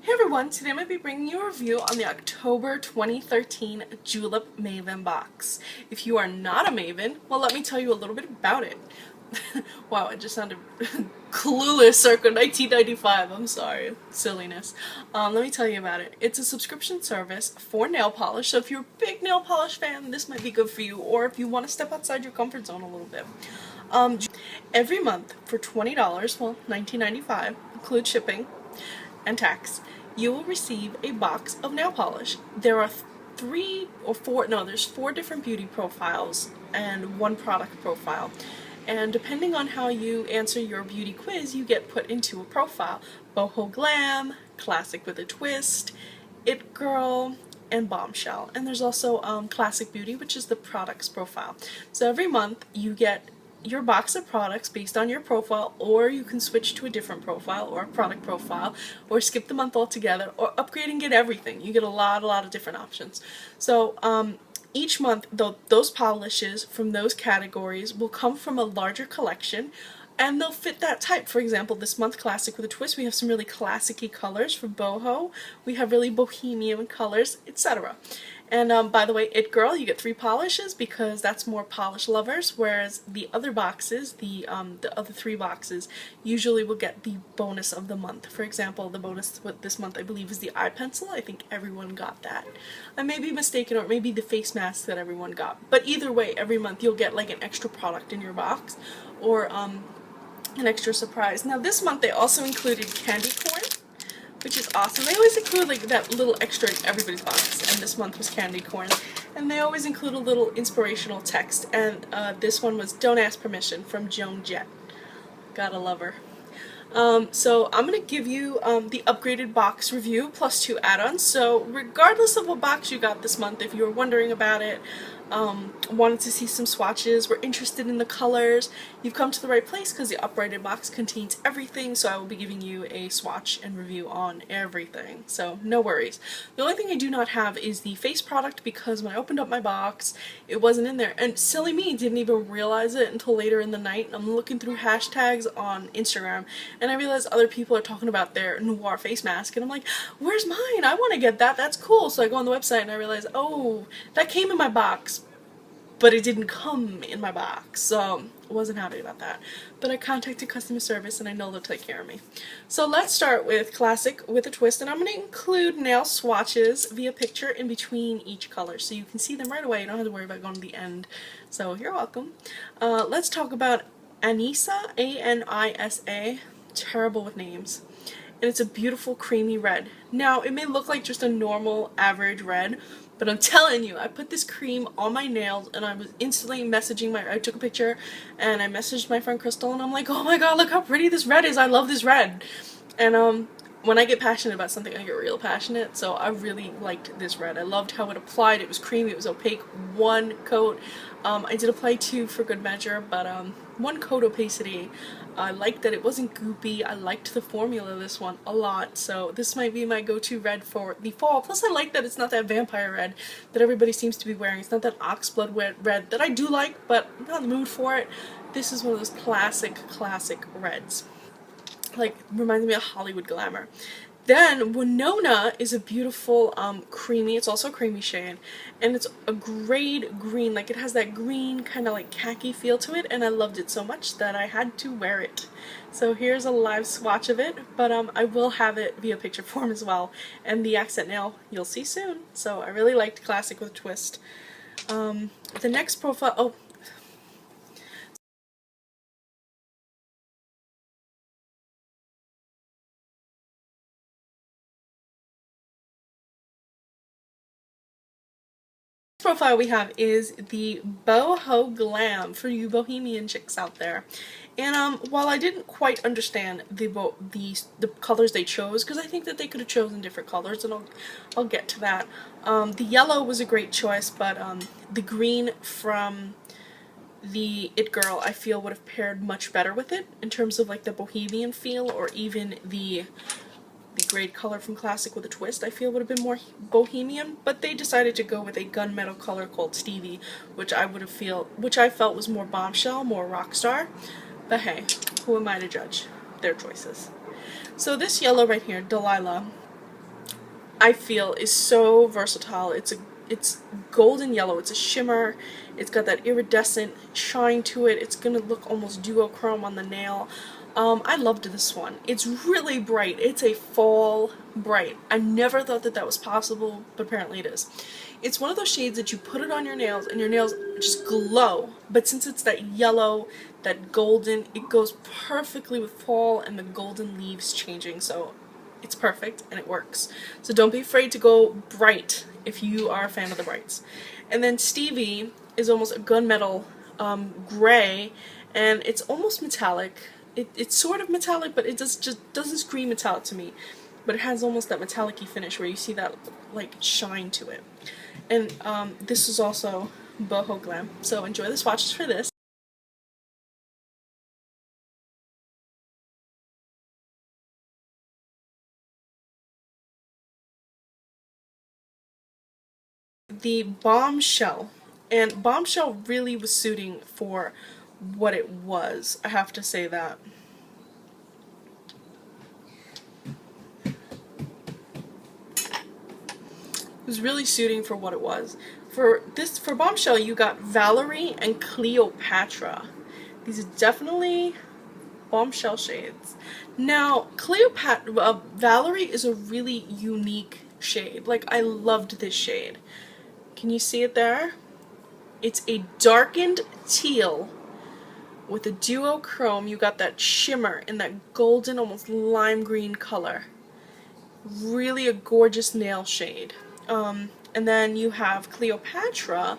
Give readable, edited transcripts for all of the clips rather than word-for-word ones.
Hey everyone, today I'm going to be bringing you a review on the October 2013 Julep Maven box. If you are not a Maven, well, let me tell you a little bit about it. Wow, I just sounded clueless circa 1995. I'm sorry. Silliness. Let me tell you about it. It's a subscription service for nail polish, so if you're a big nail polish fan, this might be good for you, or if you want to step outside your comfort zone a little bit. Every month for $20, well, $19.95, includes shipping and tax, you will receive a box of nail polish. There are there's four different beauty profiles and one product profile. And depending on how you answer your beauty quiz, you get put into a profile. Boho Glam, Classic with a Twist, It Girl, and Bombshell. And there's also Classic Beauty, which is the products profile. So every month you get your box of products based on your profile, or you can switch to a different profile or a product profile, or skip the month altogether, or upgrade and get everything. You get a lot of different options. So each month, those polishes from those categories will come from a larger collection, and they'll fit that type. For example, this month, Classic with a Twist, we have some really classic-y colors for boho. We have really bohemian colors, etc. And by the way, It Girl, you get 3 polishes because that's more polish lovers, whereas the other boxes, the other 3 boxes, usually will get the bonus of the month. For example, the bonus this month, I believe, is the eye pencil. I think everyone got that. I may be mistaken, or maybe the face mask that everyone got. But either way, every month you'll get like an extra product in your box, or an extra surprise. Now this month they also included candy corn, which is awesome. They always include like that little extra in everybody's box, and this month was candy corn. And they always include a little inspirational text, and this one was "Don't Ask Permission" from Joan Jett. Gotta love her. So I'm going to give you the upgraded box review plus 2 add-ons. So regardless of what box you got this month, if you were wondering about it, wanted to see some swatches, were interested in the colors, you've come to the right place because the upgraded box contains everything, so I will be giving you a swatch and review on everything, so no worries. The only thing I do not have is the face product, because when I opened up my box, it wasn't in there, and silly me, didn't even realize it until later in the night. I'm looking through hashtags on Instagram, and I realized other people are talking about their noir face mask, and I'm like, where's mine? I want to get that, that's cool. So I go on the website and I realize, oh, that came in my box, but it didn't come in my box, so I wasn't happy about that. But I contacted customer service, and I know they'll take care of me. So let's start with Classic with a Twist, and I'm going to include nail swatches via picture in between each color, so you can see them right away. You don't have to worry about going to the end. So you're welcome. Let's talk about Anisa, A-N-I-S-A. Terrible with names. And it's a beautiful creamy red. Now, it may look like just a normal average red, but I'm telling you, I put this cream on my nails, and I was instantly messaging I took a picture, and I messaged my friend Crystal, and I'm like, oh my god, look how pretty this red is, I love this red. And when I get passionate about something, I get real passionate, so I really liked this red. I loved how it applied. It was creamy, it was opaque, one coat. I did apply 2 for good measure, but one coat opacity. I liked that it wasn't goopy. I liked the formula of this one a lot, so this might be my go-to red for the fall. Plus I like that it's not that vampire red that everybody seems to be wearing. It's not that oxblood red that I do like, but I'm not in the mood for it. This is one of those classic reds. Like, reminds me of Hollywood glamour. Then Winona is a beautiful creamy, it's also a creamy shade, and it's a grade green, like it has that green kind of like khaki feel to it, and I loved it so much that I had to wear it. So here's a live swatch of it, but I will have it via picture form as well, and the accent nail you'll see soon. So I really liked Classic with a Twist. The next profile, oh, profile we have is the Boho Glam for you bohemian chicks out there. And while I didn't quite understand the colors they chose, because I think that they could have chosen different colors, and I'll get to that. The yellow was a great choice, but the green from the It Girl I feel would have paired much better with it in terms of like the bohemian feel, or even the grade color from Classic with a Twist I feel would have been more bohemian, but they decided to go with a gunmetal color called Stevie, which I felt was more bombshell, more rock star. But hey, who am I to judge their choices? So this yellow right here, Delilah, I feel is so versatile. It's golden yellow. It's a shimmer. It's got that iridescent shine to it. It's gonna look almost duochrome on the nail. I loved this one. It's really bright. It's a fall bright. I never thought that that was possible, but apparently it is. It's one of those shades that you put it on your nails and your nails just glow. But since it's that yellow, that golden, it goes perfectly with fall and the golden leaves changing. So it's perfect and it works. So don't be afraid to go bright if you are a fan of the brights. And then Stevie is almost a gunmetal gray, and it's almost metallic. It's sort of metallic, but it just doesn't scream metallic to me. But it has almost that metallic-y finish where you see that like shine to it. And this is also boho glam. So enjoy the swatches for this. The Bombshell. And Bombshell really was suiting for what it was. I have to say that. It was really suiting for what it was. For Bombshell, you got Valerie and Cleopatra. These are definitely Bombshell shades. Now, Valerie is a really unique shade. Like, I loved this shade. Can you see it there? It's a darkened teal with a duochrome. You got that shimmer in that golden, almost lime green color. Really a gorgeous nail shade. And then you have Cleopatra,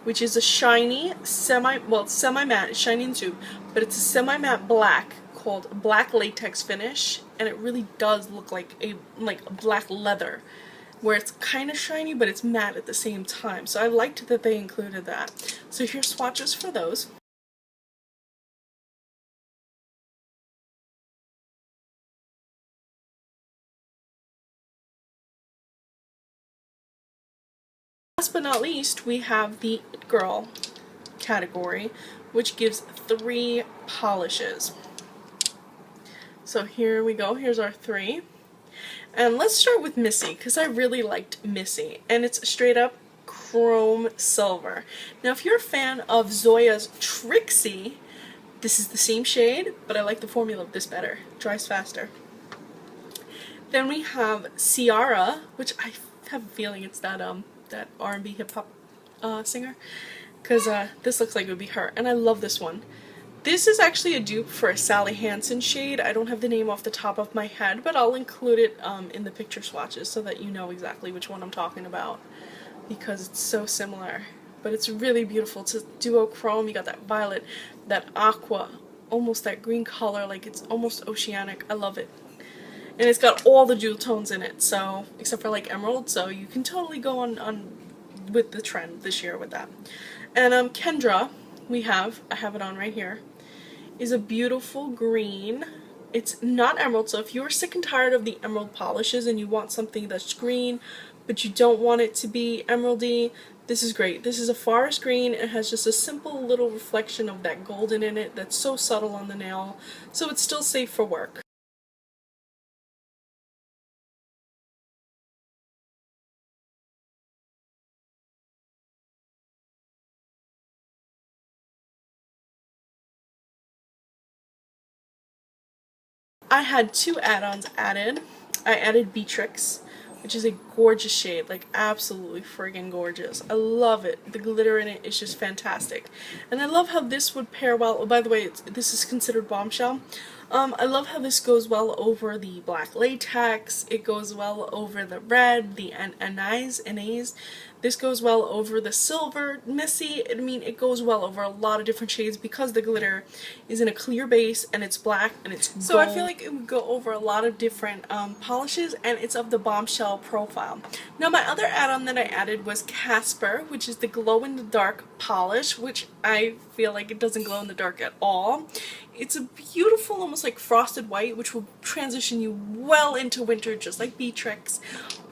which is a shiny, semi-matte, it's shiny and tube, but it's a semi-matte black called Black Latex Finish, and it really does look like a black leather, where it's kind of shiny, but it's matte at the same time. So I liked that they included that. So here's swatches for those. Last but not least, we have the It Girl category, which gives 3 polishes. So here we go, here's our 3. And let's start with Missy, because I really liked Missy. And it's straight up chrome silver. Now if you're a fan of Zoya's Trixie, this is the same shade, but I like the formula of this better. It dries faster. Then we have Ciara, which I have a feeling it's that R&B hip hop singer, because this looks like it would be her, and I love this one. This is actually a dupe for a Sally Hansen shade. I don't have the name off the top of my head, but I'll include it in the picture swatches so that you know exactly which one I'm talking about, because it's so similar. But it's really beautiful. It's a duochrome. You got that violet, that aqua, almost that green color, like it's almost oceanic. I love it. And it's got all the jewel tones in it, so except for like emerald, so you can totally go on with the trend this year with that. And Kendra, I have it on right here, is a beautiful green. It's not emerald, so if you're sick and tired of the emerald polishes and you want something that's green, but you don't want it to be emeraldy, this is great. This is a forest green. It has just a simple little reflection of that golden in it that's so subtle on the nail, so it's still safe for work. I had 2 add-ons added. I added Beatrix, which is a gorgeous shade, like absolutely friggin' gorgeous. I love it. The glitter in it is just fantastic. And I love how this would pair well, oh, by the way, this is considered Bombshell. I love how this goes well over the black latex, it goes well over the red, the anise. This goes well over the silver Missy. I mean, it goes well over a lot of different shades because the glitter is in a clear base and it's black and it's gold. So I feel like it would go over a lot of different polishes, and it's of the Bombshell profile. Now my other add-on that I added was Casper, which is the glow-in-the-dark polish, which I feel like it doesn't glow in the dark at all. It's a beautiful, almost like frosted white, which will transition you well into winter, just like Beatrix.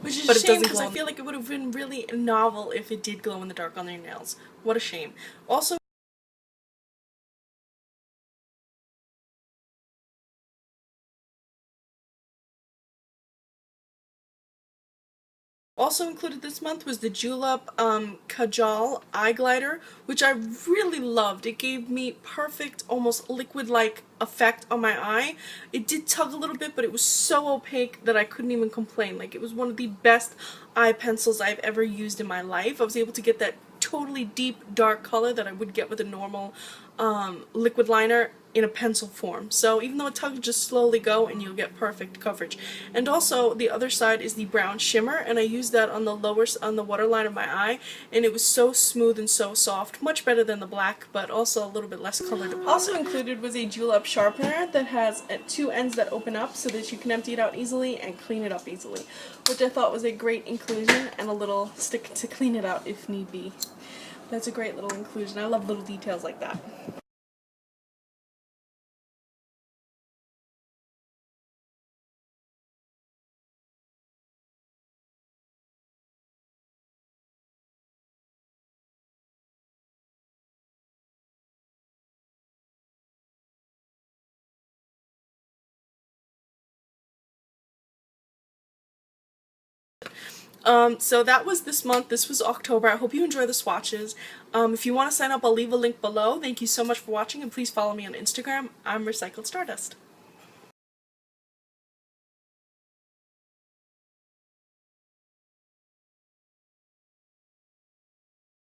Which is a shame, because I feel like it would have been really novel if it did glow in the dark on your nails. What a shame. Also, Also included this month was the Julep Kajal Eye Glider, which I really loved. It gave me perfect, almost liquid-like effect on my eye. It did tug a little bit, but it was so opaque that I couldn't even complain. Like, it was one of the best eye pencils I've ever used in my life. I was able to get that totally deep, dark color that I would get with a normal liquid liner in a pencil form. So even though it tugs, just slowly go and you'll get perfect coverage. And also the other side is the brown shimmer, and I used that on the waterline of my eye, and it was so smooth and so soft, much better than the black, but also a little bit less color. Also included was a julep sharpener that has two ends that open up so that you can empty it out easily and clean it up easily, which I thought was a great inclusion, and a little stick to clean it out if need be. That's a great little inclusion. I love little details like that. So that was this month. This was October. I hope you enjoy the swatches. If you want to sign up, I'll leave a link below. Thank you so much for watching, and please follow me on Instagram. I'm Recycled Stardust.